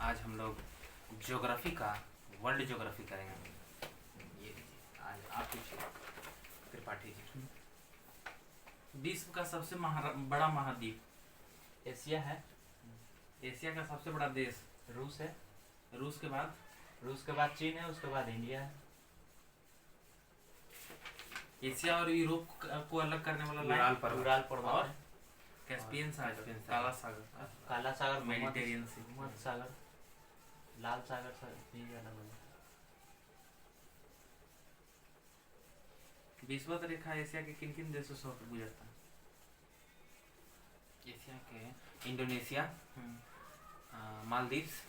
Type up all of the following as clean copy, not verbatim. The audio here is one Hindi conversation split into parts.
आज हम लोग ज्योग्राफी का वर्ल्ड ज्योग्राफी करेंगे। ये लीजिए, आज आप पूछिए त्रिपाठी जी। विश्व का सबसे बड़ा महाद्वीप एशिया है। एशिया का सबसे बड़ा देश रूस है। रूस के बाद चीन है, उसके बाद इंडिया है। एशिया और यूरोप को अलग करने वाला उराल पर्वत। उराल पर्वत और है। कैस्पियन सागर, कैस्पियन सागर। काला सागर, काला सागर, मेडिटेरियन सी, भूमध्य सागर, लाल सागर भी अलग अलग। विषुवत रेखा एशिया के किन किन देशों से होकर गुजरता है? एशिया के इंडोनेशिया, मालदीव्स।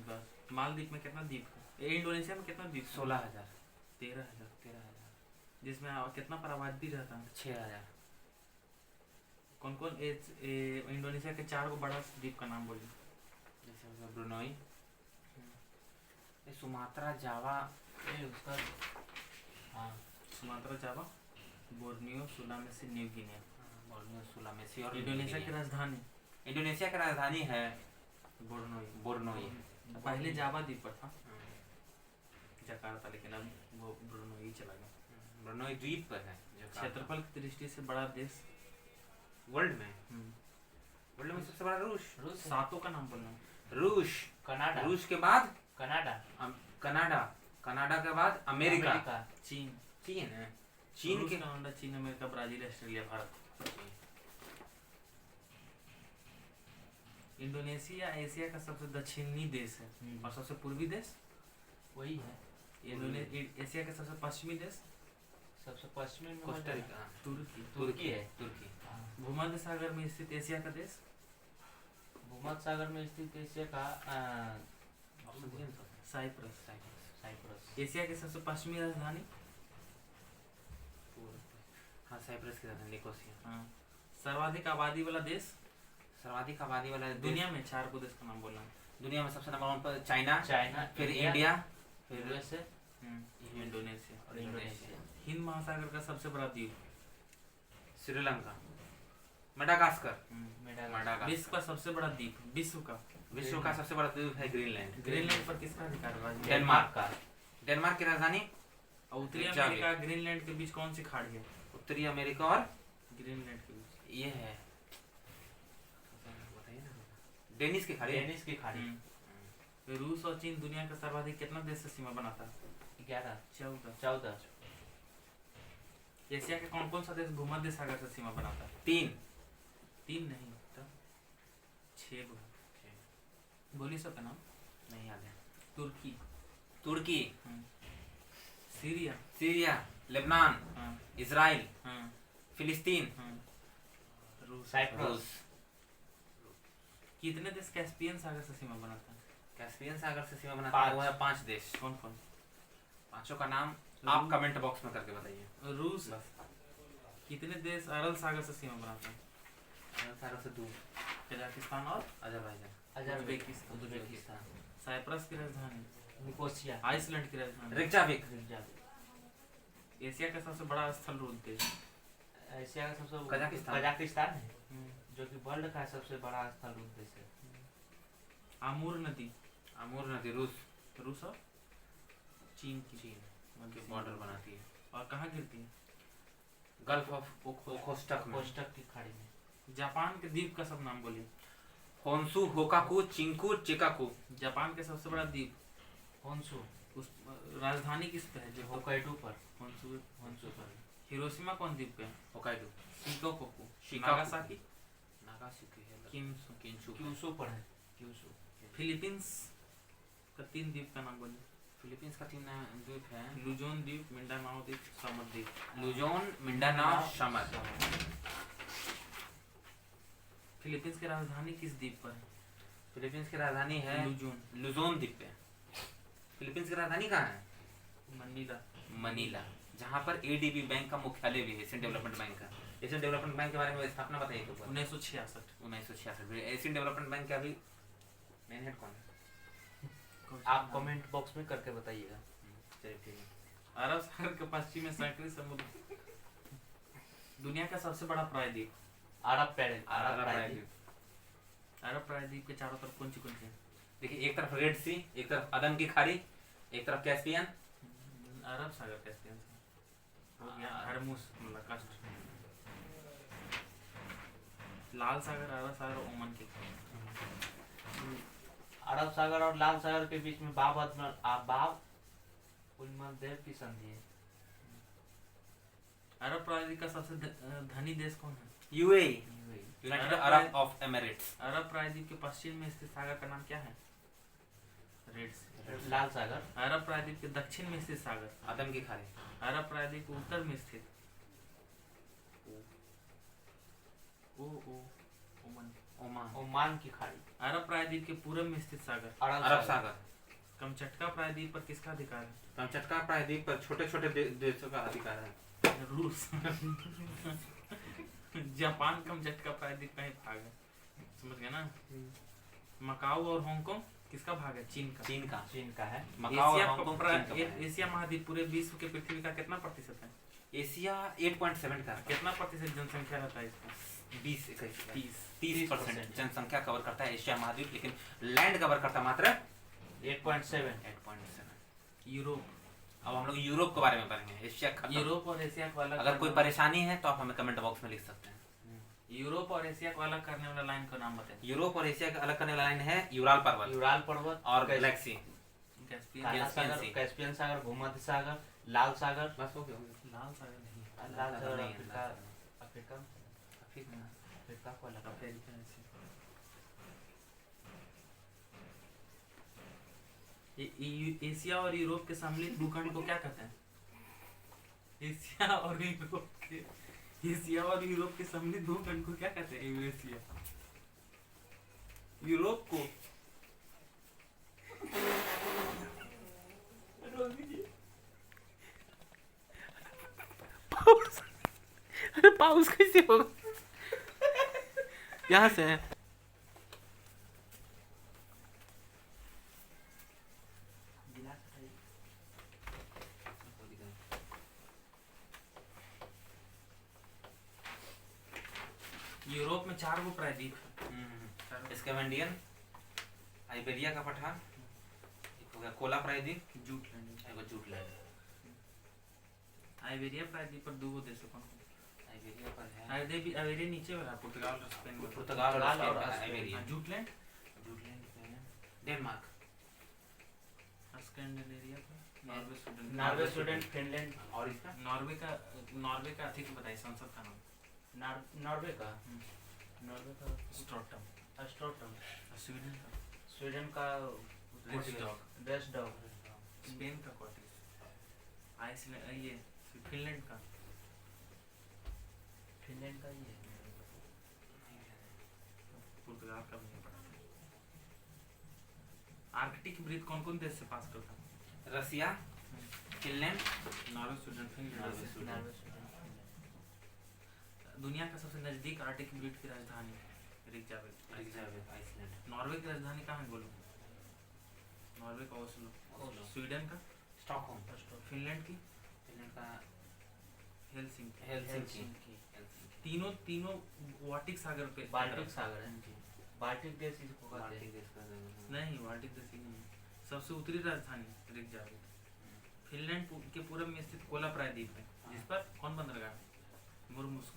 बस मालदीव में कितना द्वीप है? इंडोनेशिया में कितना द्वीप? 16,000। 13,000। जिसमें कितना पर आबादी रहता है? 6,000। कौन कौन इंडोनेशिया के 4 बड़ा द्वीप का नाम बोलिए। जैसे ब्रुनोई, सुमात्रा, जावा, उसका हाँ Sumatra, Java, Borneo, Sulawesi, New Guinea. Borneo, Sulawesi और इंडोनेशिया की राजधानी? इंडोनेशिया की राजधानी है बोर्नोई। पहले जावा द्वीप पर था, जकार्ता, लेकिन अब वो ब्रुनोई चला गया। ब्रुनोई द्वीप पर है। क्षेत्रफल की दृष्टि से बड़ा देश वर्ल्ड में सबसे बड़ा रूस। सातों का नाम बोलना। रूस, कनाडा, रूस के बाद कनाडा, कनाडा, कनाडा के बाद अमेरिका, चीन। चीन है। चीन के कनाडा, चीन, America, Brazil, Australia, Bharat. Indonesia Asia का सबसे दक्षिणी देश है और सबसे पूर्वी देश वही है। एशिया का सबसे पश्चिमी देश सबसे पश्चिमी में कोस्टा रिका, तुर्की है। तुर्की। भूमध्य सागर में स्थित एशिया का देश? भूमध्य सागर में स्थित एशिया का साइप्रस। साइप्रस। एशिया की सबसे पश्चिमी राजधानी? हाँ, साइप्रस की राजधानी निकोसिया। हाँ। सर्वाधिक आबादी वाला देश? सर्वाधिक आबादी वाला दुनिया में 4 को देश का नाम बोलना। दुनिया में सबसे नंबर 1 पर चाइना, फिर इंडिया, फिर यूएसए, इंडोनेशिया और इंडोनेशिया। हिंद महासागर का सबसे बड़ा द्वीप? श्रीलंका, मेडागास्कर। मेडागास्कर। विश्व का सबसे बड़ा द्वीप? विश्व का सबसे बड़ा द्वीप है ग्रीनलैंड। ग्रीनलैंड पर किसका अधिकार है? डेनमार्क का। डेनमार्क की राजधानी? और उत्तरी अमेरिका ग्रीनलैंड के बीच कौन सी खाड़ी है? उत्तरी अमेरिका और ग्रीनलैंड के बीच ये है, बताइए ना, डेनिस की खाड़ी। डेनिस की खाड़ी। रूस और चीन दुनिया का सर्वाधिक कितना देश से सीमा बनाता है? 11, 14। एशिया के कौन कौन सा देश भूमध्य सागर से सीमा बनाता है? 3 नहीं तो 6 बोली सबका नाम नहीं याद है। तुर्की, सीरिया, लेबनान, इजराइल, फिलिस्तीन, साइप्रस। कितने देश कैस्पियन सागर से सीमा बनाता है? कैस्पियन सागर से सीमा बनाता है वो है 5 देश। कौन कौन? पांचों का नाम आप कमेंट बॉक्स में करके बताइए। रूस। कितने देश अरल सागर से सीमा बनाते हैं? अरल सागर से 2, कजाकिस्तान और अजरबैजान, उज्बेकिस्तान। साइप्रस की राजधानी? निकोसिया। आइसलैंड की राजधानी? रेकजाविक। एशिया का सबसे बड़ा स्थल रूप देश? एशिया का सबसे कजाकिस्तान है, जो कि वर्ल्ड का सबसे बड़ा स्थल रूप देश है। आमूर नदी? रूस और चीन के बॉर्डर बनाती है। और कहाँ गिरती है? गल्फ ऑफ ओखोस्टक में। कोष्टक की खाड़ी में। जापान के द्वीप का सब नाम बोलिए। होन्सु, होकाकु, चिंकू, चिकाकू। जापान के सबसे बड़ा द्वीप? होन्सु। उस राजधानी किस पे है? जो होक्काइडो पर। होन्सु पर। हिरोशिमा कौन द्वीप पे है? होकाइडो। शिकोकू, नागासाकी, क्यूशू पर है। फिलीपींस का 3 द्वीप का नाम बोलिए। फिलीपींस का 3 द्वीप है। लुजोन द्वीप, मिंडानाओ द्वीप, सामर द्वीप। लुजोन, मिंडानाओ, सामर। फिलीपींस की राजधानी किस द्वीप पर है? फिलीपींस की राजधानी है लुजोन द्वीप पे। फिलीपींस की राजधानी कहाँ है? मनीला, जहाँ पर एडीबी बैंक का मुख्यालय भी है, एशियन डेवलपमेंट बैंक का। एशियन डेवलपमेंट बैंक के बारे में स्थापना बताइए। 1966। एशियन डेवलपमेंट बैंक का अभी मेन हेड कौन है? आप कमेंट बॉक्स में करके बताइएगा। चलिए ठीक है। अरब सागर के पश्चिम में सक्रिय समुद्र। दुनिया का सबसे बड़ा प्रायद्वीप? अरब प्रायद्वीप। अरब प्रायद्वीप के चारों तरफ कौन सी है? देखिए एक तरफ रेड सी, एक तरफ अदम की खाड़ी, एक तरफ कैस्पियन। अरब सागर कैस्पियन से हो गया, हरमुज मतलब कस्ट। लाल सागर, अरब सागर, ओमान की खाड़ी। अरब सागर और लाल सागर के बीच में बाब उल मंदेब की संधि है। अरब प्रायद्वीप का सबसे धनी देश कौन है? UAE, UAE। United Arab of Emirates. अरब प्रायद्वीप के पश्चिम में स्थित सागर का नाम क्या है? रेड सी। लाल सागर। अरब प्रायद्वीप के दक्षिण में स्थित सागर? अदम की खाड़ी। अरब प्रायद्वीप के उत्तर में स्थित? ओमान। ओमान। ओमान की खाड़ी। अरब प्रायद्वीप के पूर्व में स्थित सागर? अरब सागर। कमचटका प्रायद्वीप पर किसका अधिकार है? कमचटका प्रायद्वीप पर छोटे छोटे देशों का अधिकार है। रूस। जापान कमचटका प्रायद्वीप का ही भाग है, समझ गए ना? मकाऊ और हांगकांग किसका भाग है? चीन का। चीन का है। एशिया महाद्वीप पूरे विश्व के पृथ्वी का कितना प्रतिशत है? एशिया 8.7 का। कितना प्रतिशत जनसंख्या रहता है इसका? 30% जनसंख्या कवर करता है एशिया महाद्वीप, लेकिन लैंड कवर करता मात्र 8.7। यूरोप। अब हम लोग यूरोप के बारे में पढ़ेंगे। एशिया खत्म। यूरोप और एशिया को अलग अगर कोई परेशानी है तो आप हमें कमेंट बॉक्स में लिख सकते हैं। यूरोप और एशिया को अलग करने वाला लाइन का नाम बताइए। यूरोप और एशिया का अलग करने वाला लाइन है यूराल पर्वत और गैलेक्सी। कैस्पियन सागर, भूमध्य सागर, लाल सागर। बस हो गया। लाल सागर नहीं, लाल सागर नहीं है, अफ्रीका को अलग। एशिया और यूरोप के सम्मिलित भूखंड को क्या कहते हैं? एशिया और यूरोप के सम्मिलित भूखंड को क्या कहते हैं? यूरेशिया। यूरोप को अरे पाउस कैसे होगा? यहाँ से है। यूरोप में 4 गो प्रायद्वीप है। स्कैवेंडियन, आइबेरिया का पठार, एक हो गया कोला प्रायद्वीप, जूटलैंड। आइबेरिया प्रायद्वीप पर 2 गो देश है। कौन? आइबेरिया पर है आइबेरिया नीचे वाला पुर्तगाल और स्पेन। पुर्तगाल और आइबेरिया। जूटलैंड पे है डेनमार्क। स्कैंडिनेविया पर नॉर्वे, स्वीडन, फिनलैंड। और इसका नॉर्वे का अधिक बताइए संसद का नाम। नॉर्वे का स्टॉकटम। स्वीडन का रेसडॉग। स्पेन का कॉटेज। आइसलैंड, ये फिनलैंड का ये पुर्तगाल का भी नहीं पड़ा। आर्कटिक वृत्त कौन कौन देश से पास करता है? रसिया, फिनलैंड, नॉर्वे, स्वीडन, फिनलैंड। दुनिया का सबसे नजदीक आर्कटिक वृत्त की राजधानी? रिकजाविक, आइसलैंड। नॉर्वे की राजधानी कहाँ है बोलो? नॉर्वे का ओस्लो। स्वीडन का स्टॉकहोम। फिनलैंड की का हेलसिंकी। तीनों बाल्टिक सागर पे। बाल्टिक सागर है। बाल्टिक देश इसको कहते हैं। नहीं, बाल्टिक देश ही नहीं है। सबसे उत्तरी राजधानी रिकजाविक। फिनलैंड के पूर्व में स्थित कोला प्रायद्वीप है, जिस पर कौन बंदरगाह? मुर्मुस्क,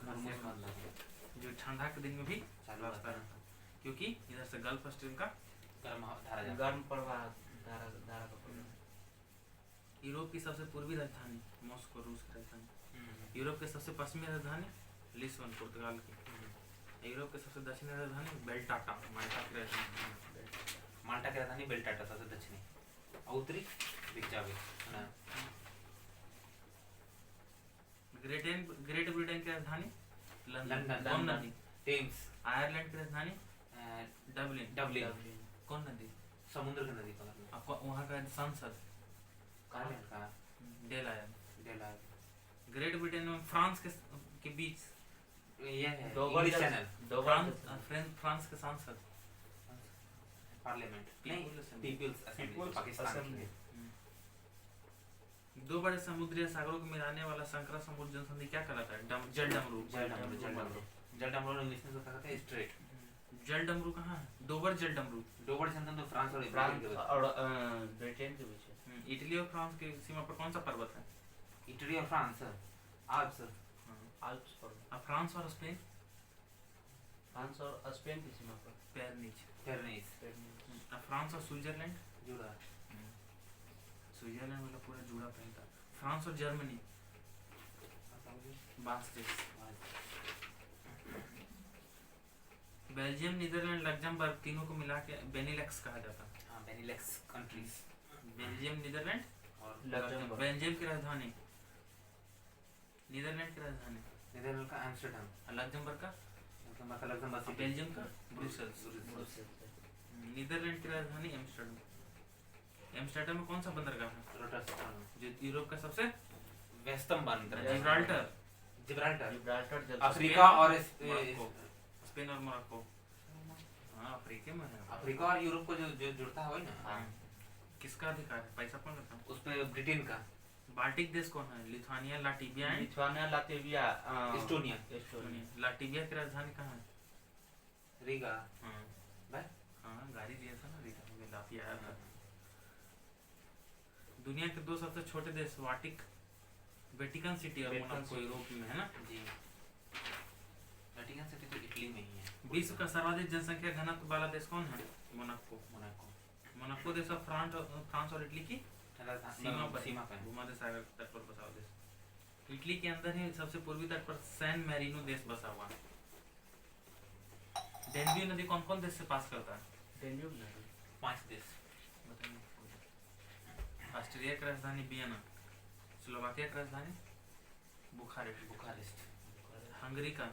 जो ठंडा के दिन में भी रास्ता रहता है, क्योंकि इधर से गल्फ स्ट्रीम का गर्म प्रवाह धारा का प्रवाह। यूरोप की सबसे पूर्वी राजधानी मॉस्को, रूस की राजधानी। यूरोप के सबसे पश्चिमी राजधानी लिस्बन, पुर्तगाल की। यूरोप के सबसे दक्षिणी राजधानी बेल्टाटा, माल्टा की राजधानी। माल्टा की राजधानी बेल्टाटा सबसे दक्षिणी। उत्तरी रिकजाविक। ग्रेट ब्रिटेन की राजधानी लंदन। कौन नदी? टेम्स। आयरलैंड की राजधानी डबलिन। कौन नदी? समुद्र की नदी पकड़ना। आपको वहाँ का संसद डेलायर। ग्रेट ब्रिटेन में फ्रांस के बीच ये है डोवर चैनल। फ्रांस के सांसद पार्लियामेंट नहीं, पीपल्स असेंबली पाकिस्तान की। 2 बड़े समुद्री सागरों को मिलाने वाला संकरा समुद्र जनसंधि क्या कहलाता है? जल डमरू। जल डमरू इंग्लिश में कहते हैं स्ट्रेट। जल डमरू कहाँ है? डोवर जल डमरू। डोवर जल तो फ्रांस और फ्रांस इटली के और ब्रिटेन के बीच है। इटली और फ्रांस की सीमा पर कौन सा पर्वत है? इटली और फ्रांस आल्प्स। आल्प्स पर्वत। अब फ्रांस और स्पेन? फ्रांस और स्पेन की सीमा पर पेरनीज। पेरिस। अब फ्रांस और स्विट्जरलैंड? जुड़ा। स्विट्जरलैंड मतलब पूरा जुड़ा पहनता। फ्रांस और जर्मनी? बांस देश। बेल्जियम, नीदरलैंड, लग्जमबर्ग तीनों को मिला के बेनिलक्स कहा जाता है। हाँ बेनिलक्स कंट्रीज। बेल्जियम, नीदरलैंड और लग्जमबर्ग। बेल्जियम की राजधानी? नीदरलैंड की राजधानी? नीदरलैंड का एम्स्टर्डम। लग्जमबर्ग का? Luxembourg city. बेल्जियम का? ब्रुसेल्स। ब्रुसेल्स है। नीदरलैंड की राजधानी एम्स्टर्डम। एम्स्टर्डम में कौन सा बंदरगाह है रोटरडैम। जो यूरोप का सबसे? वेस्टर्न बंदरगाह। जिब्राल्टर। जिब्राल्टर। जिब्राल्टर जल अफ्रीका और मोरक्को। स्पेन और मोरक्को। हाँ अफ्रीका में है। अफ्रीका और यूरोप को जो जुड़ता है वही ना। हाँ। किसका अधिकार है? पैसा कौन देता है? उस पे ब्रिटेन का। बाल्टिक देश कौन है? Lithuania, Latvia and Lithuania, Latvia, Estonia. Estonia. Latvia की राजधानी कहाँ है? रीगा। हाँ बस। हाँ गाड़ी दिया था ना रीगा में, लातविया आया था। दुनिया के दो सबसे छोटे देश वेटिकन सिटी और वेटिकन मोनाको सिटी। यूरोप में है ना। जी। वेटिकन सिटी तो इटली में ही है। विश्व का सर्वाधिक जनसंख्या घनत्व वाला देश कौन है? मोनाको। मोनाको। मोनाको देश और फ्रांस और इटली की सीमा पर सीमा पे। भूमध्य सागर तट पर बसा हुआ देश। इटली के अंदर ही सबसे पूर्वी तट पर सैन मैरिनो देश बसा हुआ है। डेन्यू नदी कौन कौन देश से पास करता है? डेन्यूब नदी। 5 देश। ऑस्ट्रिया की राजधानी वियना। स्लोवाकिया की राजधानी बुखारेस्ट। बुखारेस्ट। हंगरी का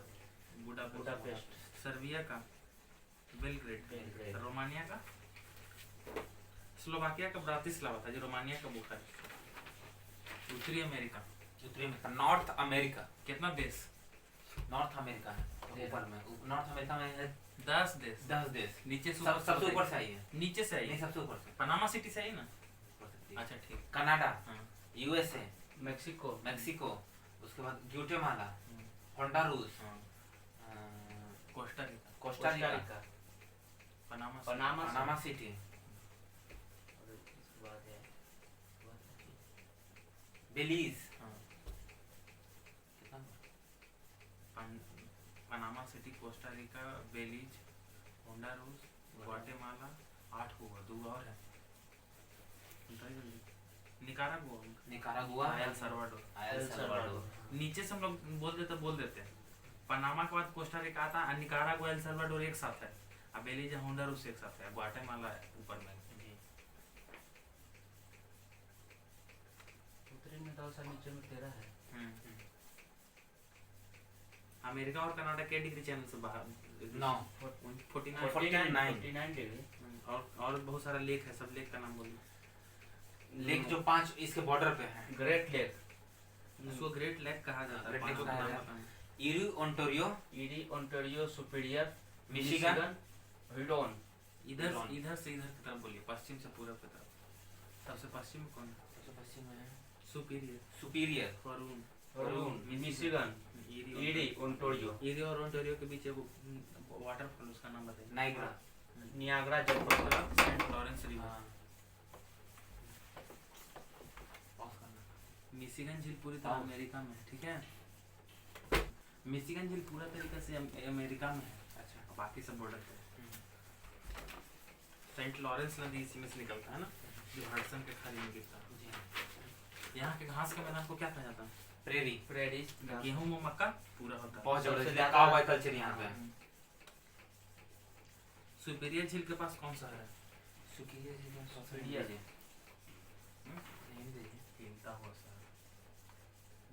बुडापेस्ट। सर्बिया का बेलग्रेड। बेलग्रेड। रोमानिया का स्लोवाकिया का ब्रातिस्लावा था, जो रोमानिया का बुखारेस्ट। उत्तरी अमेरिका। उत्तरी अमेरिका। North America. कितना देश? नॉर्थ अमेरिका है ऊपर में। नॉर्थ अमेरिका में है 10 देश। 10 देश। नीचे से सबसे ऊपर से आई है। नीचे से आई नहीं है। सबसे ऊपर से। पनामा सिटी से आई ना। ऊपर से थी। अच्छा ठीक। कनाडा। हाँ। यूएसए। मेक्सिको। मेक्सिको। उसके बाद ग्वाटेमाला। हम्म। होंडुरास। हाँ। Costa Rica. Costa Rica. Panama Panama City. और इसके बाद है बेलीज। हाँ। कितना? Panama City, Costa Rica, Belize, Honduras, Guatemala. 8 हुआ, 2 और है। Nicaragua. Nicaragua. El Salvador. El Salvador. नीचे से हम लोग बोल देते हैं। पनामा के बाद कोस्टा रिका आता है, निकारागुआ, एल साल्वाडोर एक साथ है, अब बेलीज, होंडुरास एक साथ है, ग्वाटेमाला ऊपर में। जी। उत्तरी में 10 और नीचे में 13 है। अमेरिका और कनाडा के डिग्री चैनल से बाहर? 9। 49। 49 डिग्री। और बहुत सारा लेक है, सब लेक का नाम बोलिए। लेक जो 5 इसके बॉर्डर पे है। Great lake. उसको ग्रेट लेक कहा जाता है। ग्रेट लेक पांचों कहा का नाम जाता है। बताएं। Erie Ontario. Erie, Ontario, Superior, Michigan. Huron. इधर लॉन। इधर से इधर की तरफ बोलिए, पश्चिम से पूरब की तरफ। सबसे पश्चिम में कौन है? सबसे पश्चिम में है Superior, Superior. Huron, Huron, Michigan, Erie, Ontario. Erie और ओंटारियो के बीच एक वाटरफॉल, उसका नाम बताइए। नाइग्रा। नियाग्रा जलप्रपात। Saint Lawrence river. हाँ। पॉज करना। मिशिगन झील पूरी तरह अमेरिका में है, ठीक है। मिशिगन झील पूरा तरीके से अमेरिका में है। अच्छा। और बाकी सब बॉर्डर पे है। सेंट लॉरेंस नदी इसी में से निकलता है ना, जो हडसन के खाड़ी में गिरता है। जी। यहाँ के घास के मैदान को क्या कहा जाता है? प्रेरी। प्रेरी। गेहूं और मक्का पूरा होता है। बहुत सबसे जबरदस्त ज्यादा- काउ बाय कल्चर यहाँ पे है। सुपीरियर झील के पास कौन सा है? सुपीरियर जी का सुपीरियर। गिनता हुआ शहर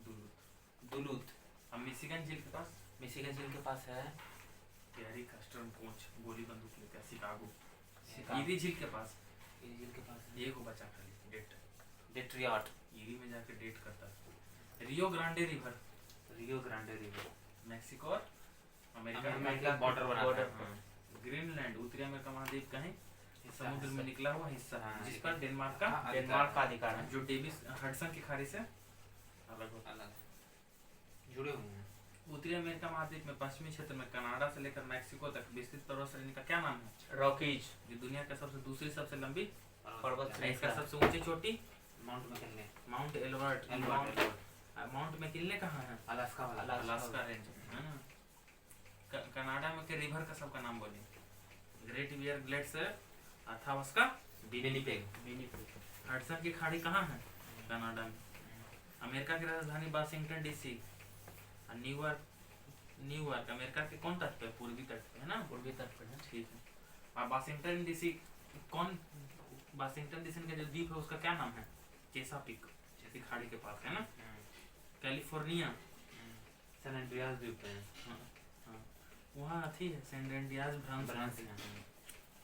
दुलुथ। दुलुथ। अब मिशिगन झील के पास मिशिगन झील के पास है कैरी कस्टर्न कोच गोली बंदूक लेकर शिकागो। शिकागो। ईरी झील के पास इरी झील के पास है ये को बचा खाली डेट। डेट्रियट। ईरी में जाके डेट करता है। Rio Grande river Rio Grande river. Mexico और अमेरिका अमेरिका का बॉर्डर बनाता बॉर्डर। है। हाँ। ग्रीनलैंड उत्तरी अमेरिका महाद्वीप का है हिस्सा- समुद्र में निकला हुआ हिस्सा है, हाँ, जिस एक- पर डेनमार्क का हाँ, डेनमार्क का अधिकार है। जो डेविस हडसन की खाड़ी से अलग होता अलग जुड़े हुए हैं। उत्तरी अमेरिका महाद्वीप में पश्चिमी क्षेत्र में कनाडा से लेकर मैक्सिको तक विस्तृत पर्वत श्रेणी का क्या नाम है? रॉकीज। जो दुनिया का दूसरी सबसे लंबी पर्वत है। श्रृंखला। इसका सबसे ऊंची चोटी mount McKinley, Mount Elbert. Mount McKinley कहाँ है? अलास्का वाला, अलास्का रेंज है ना। कनाडा में के रिवर का सबका नाम बोलिए। Great Bear glacier, Athabasca, Winnipeg. Hudson की खाड़ी कहाँ है? कनाडा में। अमेरिका की राजधानी वाशिंगटन डीसी। न्यूयॉर्क अमेरिका के कौन तट पे? पूर्वी तट पे है ना। पूर्वी तट पर है। ठीक है। और वाशिंगटन डीसी वाशिंगटन डीसी का जो द्वीप है उसका क्या नाम है? चेसापीक, जैसी खाड़ी के पास है ना। कैलिफोर्निया सैन एंड्रियास द्वीप पे है। वहाँ अथी है सेंट एंड्रियास फ्रांस में।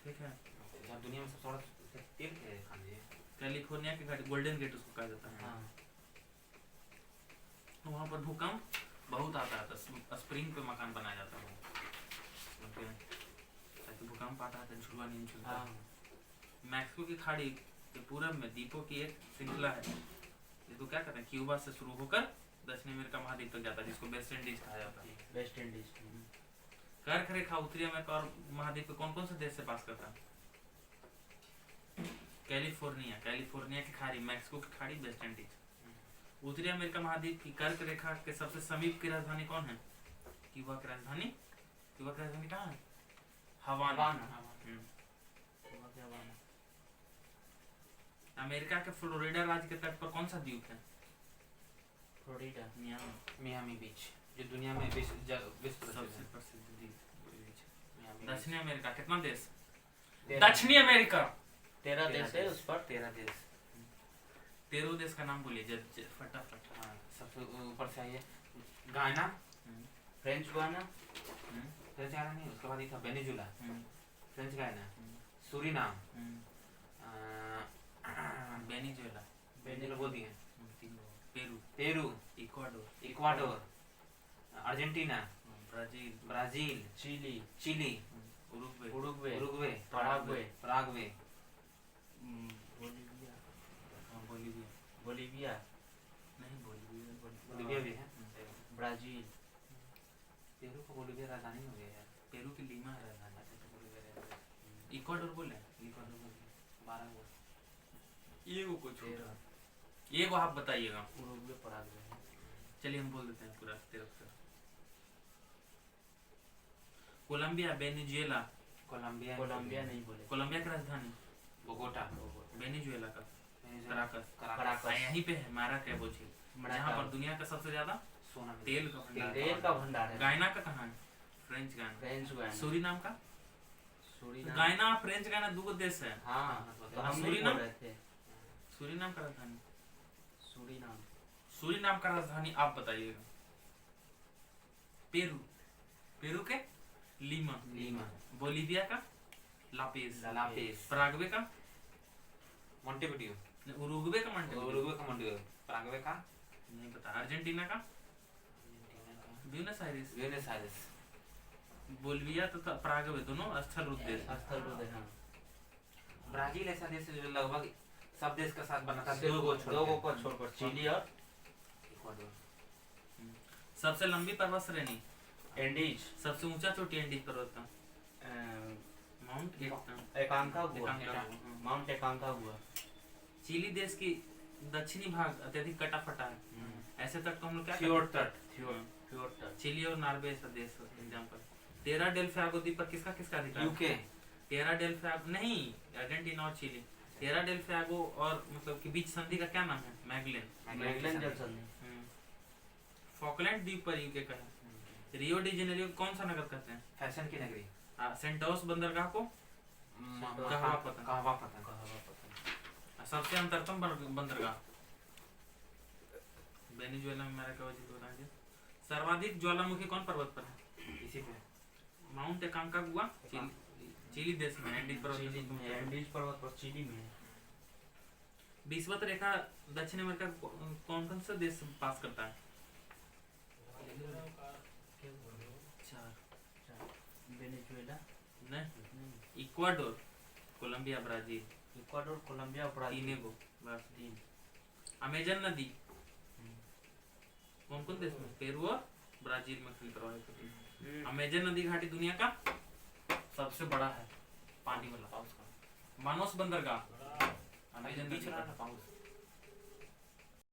ठीक है। जहाँ दुनिया में सबसे बड़ा तेल है खान जी। कैलिफोर्निया की घाटी गोल्डन गेट उसको कहा जाता है। हाँ। वहाँ पर भूकंप बहुत आता है, तो स्प्रिंग पे मकान बनाया जाता है ताकि भूकंप आता है तो झुलवा नहीं झुलता। हाँ। मैक्सिको की खाड़ी के पूरब में द्वीपों की एक श्रृंखला है जिसको क्या कहते हैं? क्यूबा से शुरू होकर दक्षिण अमेरिका महाद्वीप तक जाता है, जिसको वेस्ट इंडीज कहा जाता है। West Indies. कर्क रेखा उत्तरी अमेरिका और महाद्वीप के कौन कौन से देश से पास करता है? कैलिफोर्निया की खाड़ी, मैक्सिको की खाड़ी, वेस्ट इंडीज। उत्तरी अमेरिका महाद्वीप की कर्क रेखा के सबसे समीप की राजधानी कौन है? क्यूबा की राजधानी कहाँ है? हवाना। अमेरिका के फ्लोरिडा राज्य के तट पर कौन सा द्वीप है? फ्लोरिडा। मियामी बीच, जो दुनिया में विश्व सबसे प्रसिद्ध प्रसिद्ध द्वीप। है। दक्षिणी अमेरिका कितना देश? 13 दक्षिणी अमेरिका 13 देश है उस पर। 13 देश। 13 देश का नाम बोलिए फटाफट। हाँ, सबसे ऊपर से आइए गायना, फ्रेंच गुयाना। फ्रेंच गायना नहीं, उसके बाद ये था Venezuela, French Guiana, Suriname, Venezuela, Venezuela बोल दिए, Peru, Peru, Ecuador, Argentina, Brazil, Chile, Uruguay, Paraguay, Bolivia नहीं बोलीविया भी है। ब्राजील। पेरू को बोलीविया राजधानी हो गया यार। पेरू की लीमा है राजधानी। अच्छा तो बोलीविया राजधानी। इक्वाडोर बोले? इक्वाडोर बोल दिया। 12 वो। ये कुछ ये को आप बताइएगा। Uruguay, Paraguay. चलिए हम बोल देते हैं पूरा 13 अक्षर। Colombia, Venezuela. कोलंबिया नहीं बोले। कोलंबिया की राजधानी बोगोटा, वेनेजुएला का कराकस, कराकस। यहीं पे है माराकैबो झील, जहाँ पर दुनिया का सबसे ज्यादा सोना तेल का भंडार। तेल का भंडार है। गायना का कहाँ है? फ्रेंच गायना। French Guiana. सूरीनाम का? सूरीनाम। गायना फ्रेंच गायना दो देश है। हाँ, तो हम नहीं सूरीनाम? बोल रहे थे। सूरीनाम का राजधानी? सूरीनाम। सूरीनाम का राजधानी आप बताइएगा। पेरू के लीमा। बोलीविया का लापेज। पराग्वे का मोंटेविडियो, उरुग्वे का मोंटेविडियो, पराग्वे का नहीं पता। अर्जेंटीना का ब्यूनस आयरेस। बोलिविया तथा पराग्वे दोनों स्थल रूप देश। ब्राजील ऐसा देश है जो लगभग सब देश का साथ बनाता है, दो को छोड़कर चिली और इक्वाडोर। सबसे लंबी पर्वत श्रेणी एंडीज। सबसे ऊंचा चोटी एंडीज पर्वत का माउंट एकांकागुआ। हाँ। माउंट एकांकागुआ। चिली देश की दक्षिणी भाग अत्यधिक कटा फटा है। ऐसे तट को हम लोग क्या फ्योर्ड तट। फ्योर्ड तट। चिली और नॉर्वे ऐसा देश एग्जांपल। टेरा डेल फ्यूगो द्वीप पर किसका अधिकार? यूके। टेरा डेल फ्यूगो नहीं, अर्जेंटीना और चिली। टेरा डेल फ्यूगो और मतलब के बीच संधि का क्या नाम है? मैगलेन जल संधि। फॉकलैंड द्वीप पर यूके का है। रियो डी जेनेरियो कौन सा नगर कहते हैं? फैशन की नगरी। सेंटोस बंदरगाह को कहवा पतन। सबसे अंतरतम बंदरगाह वेनेजुएला में माराकैबो झील बता दिया। सर्वाधिक ज्वालामुखी कौन पर्वत पर है? इसी पे माउंट एकांकागुआ, चिली देश में। एंडीज पर्वत पर चिली में। विषुवत रेखा दक्षिण अमेरिका कौन कौन सा देश पास करता है? 4। वेनेजुएला नहीं, Ecuador, Colombia, Brazil. Ecuador, Colombia, Brazil. 3 बस 3। अमेजन नदी कौन कौन देश में? पेरू और ब्राजील में फिल करवाए थे। अमेजन नदी घाटी दुनिया का सबसे बड़ा है पानी वाला। मानोस बंदरगाह अमेजन बीच नदी रहा का। ना पाउस